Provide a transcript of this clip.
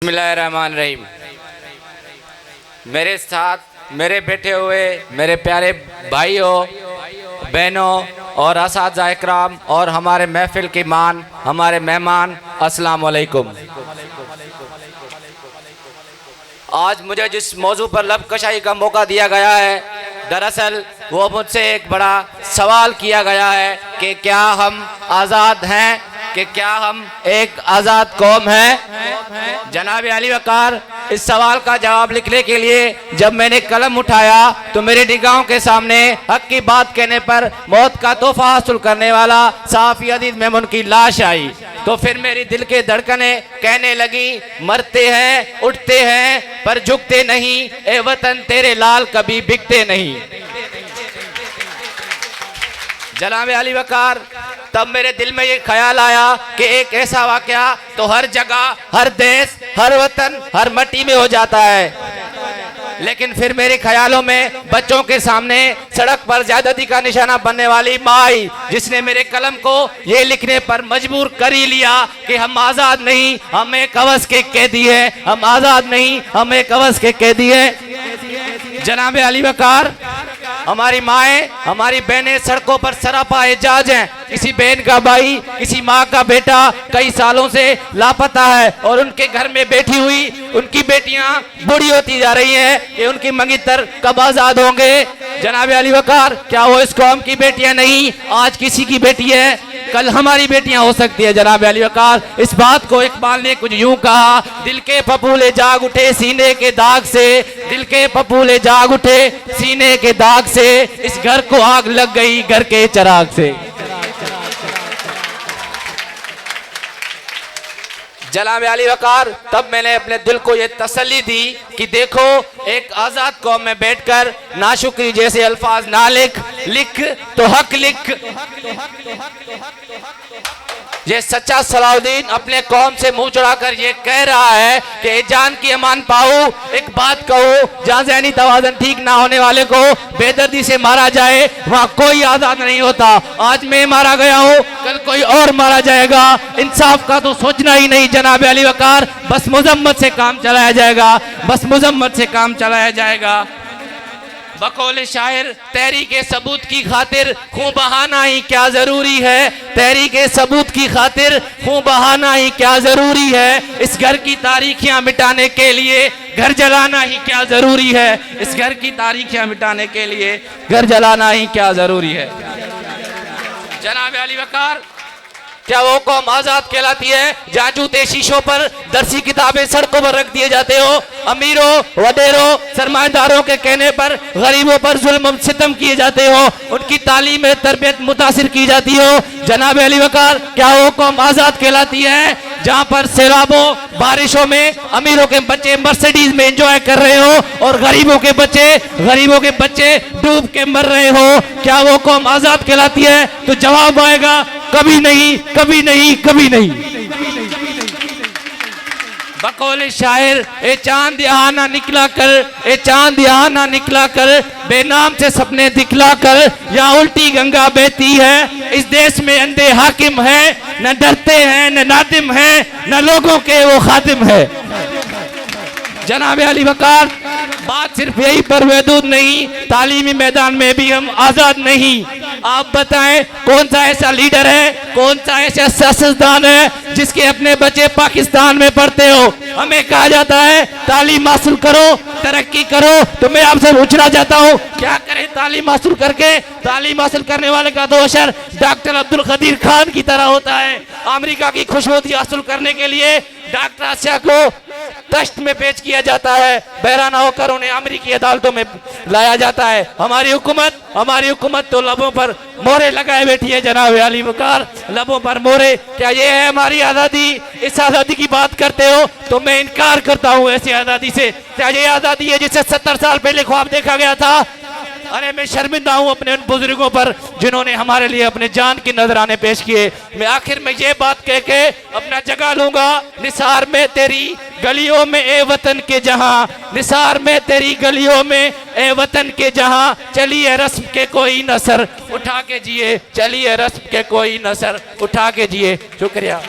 बिस्मिल्लाहिर्रहमानिर्रहीम। मेरे साथ मेरे बैठे हुए मेरे प्यारे भाइयों बहनों और असातिज़ा इकराम और हमारे महफिल की मान हमारे मेहमान, अस्सलाम वालेकुम। आज मुझे जिस मौजू पर लब कशाई का मौका दिया गया है, दरअसल वो मुझसे एक बड़ा सवाल किया गया है कि क्या हम आज़ाद हैं, कि क्या हम एक आज़ाद कौम हैं। जनाब अली वकार, इस सवाल का जवाब लिखने के लिए जब मैंने कलम उठाया तो मेरी निगाहों के सामने हक की बात कहने पर मौत का तोहफा हासिल करने वाला साफ़ी अदीद मेमून की लाश आई। तो फिर मेरी दिल के धड़कने कहने लगी, मरते हैं उठते हैं पर झुकते नहीं, ए वतन तेरे लाल कभी बिकते नहीं। जनाब अली वकार, तब मेरे दिल में ये ख्याल आया कि एक ऐसा वाक़या तो हर जगह, हर देश, हर वतन, हर मट्टी में हो जाता है, लेकिन फिर मेरे ख्यालों में बच्चों के सामने सड़क पर ज़्यादती का निशाना बनने वाली माँ आई, जिसने मेरे कलम को ये लिखने पर मजबूर कर ही लिया कि हम आज़ाद नहीं, हम एक हवस के कैदी हैं, हम आज़ाद नहीं, हम एक हवस के कैदी हैं। जनाब अली वकार, हमारी माएँ, हमारी बहनें सड़कों पर सरापा एजाज हैं। किसी बहन का भाई, किसी माँ का बेटा कई सालों से लापता है और उनके घर में बैठी हुई उनकी बेटियां बूढ़ी होती जा रही हैं कि उनकी मंगितर कब आज़ाद होंगे। जनाब अली वकार, क्या वो इस कौम की बेटियां नहीं, आज किसी की बेटी है, कल हमारी बेटियां हो सकती है। जनाब अली वकार, इस बात को इकबाल ने कुछ यूं कहा, दिल के फपूले जाग उठे सीने के दाग से, दिल के फपूले जाग उठे सीने के दाग से, इस घर को आग लग गई घर के चिराग से। जनाब अली वकार, तब मैंने अपने दिल को ये तसल्ली दी कि देखो, एक आज़ाद कौम में बैठकर नाशुक्री जैसे अल्फाज ना लिख, लिख तो हक लिख। ये सच्चा सलाउद्दीन अपने कौम से मुंह चढ़ाकर ये कह रहा है कि जान की अमान पाऊं, एक बात कहूं, जहां ज़हनी तवाज़ुन ठीक ना होने वाले को बेदर्दी से मारा जाए, वहां कोई आज़ाद नहीं होता। आज मैं मारा गया हूं, कल कोई और मारा जाएगा। इंसाफ का तो सोचना ही नहीं जनाब अली वकार, बस मुजम्मत से काम चलाया जाएगा, बस मुजम्मत से काम चलाया जाएगा। बकौल शायर, तहरीक सबूत की खातिर खून बहाना ही क्या जरूरी है, तहरीक सबूत की खातिर खून बहाना ही क्या जरूरी है, इस घर की तारीखियां मिटाने के लिए घर जलाना ही क्या जरूरी है, इस घर की तारीखियां मिटाने के लिए घर जलाना ही क्या जरूरी है। जनाब अली वकार, क्या वो कौम आज़ाद कहलाती है जहाँ जूते शीशों पर, दरसी किताबें सड़कों पर रख दिए जाते हो, अमीरों वडेरों सरमाएदारों के कहने पर गरीबों पर जुल्म सितम किए जाते हो, उनकी तालीम तरबियत मुतासिर की जाती हो। जनाब अली वकार, क्या वो कौम आज़ाद कहलाती है जहाँ पर सैलाबों बारिशों में अमीरों के बच्चे मर्सिडीज में एंजॉय कर रहे हो और गरीबों के बच्चे डूब के मर रहे हो? क्या वो कौम आज़ाद कहलाती है? तो जवाब आएगा, कभी नहीं, कभी नहीं, कभी नहीं। बकौल शायर, ए चांद यहाँ ना निकला कर, ए चांद यहाँ ना निकला कर, बेनाम से सपने दिखला कर, यहाँ उल्टी गंगा बहती है, इस देश में अंधे हाकिम है, न डरते हैं न नादिम है, न लोगों के वो खातिम है। जनाब अली वकार, बात सिर्फ यही पर महदूद नहीं, तालीमी मैदान में भी हम आज़ाद नहीं। आप बताएं, कौन सा ऐसा लीडर है, कौन सा ऐसा सियासतदान है जिसके अपने बच्चे पाकिस्तान में पढ़ते हो? हमें कहा जाता है तालीम हासिल करो, तरक्की करो, तो मैं आपसे पूछना चाहता हूँ, क्या करें तालीम हासिल करके? तालीम हासिल करने वाले का तो अशर डॉक्टर अब्दुल कदीर खान की तरह होता है। अमेरिका की खुशबूदी हासिल करने के लिए डॉक्टर आसिया को तश्त में पेश किया जाता है, बहराना होकर उन्हें अमेरिकी अदालतों में लाया जाता है। हमारी हुकूमत तो लबों पर मोहरे लगाए बैठी है। जनाब अली वकार, लबों पर मोहरे, क्या ये है हमारी आज़ादी? इस आज़ादी की बात करते हो तो मैं इनकार करता हूँ ऐसी आज़ादी से। क्या ये आज़ादी है जिसे 70 साल पहले ख्वाब देखा गया था? अरे मैं शर्मिंदा हूँ अपने उन बुजुर्गों पर जिन्होंने हमारे लिए अपने जान की नजराने पेश किए। मैं आखिर में ये बात कह के अपना जगह लूंगा, निसार में तेरी गलियों में ए वतन के जहां, निसार में तेरी गलियों में ए वतन के जहां, चलिए रस्म के कोई नसर उठा के जिए, चलिए रस्म के कोई नसर उठा के जिए। शुक्रिया।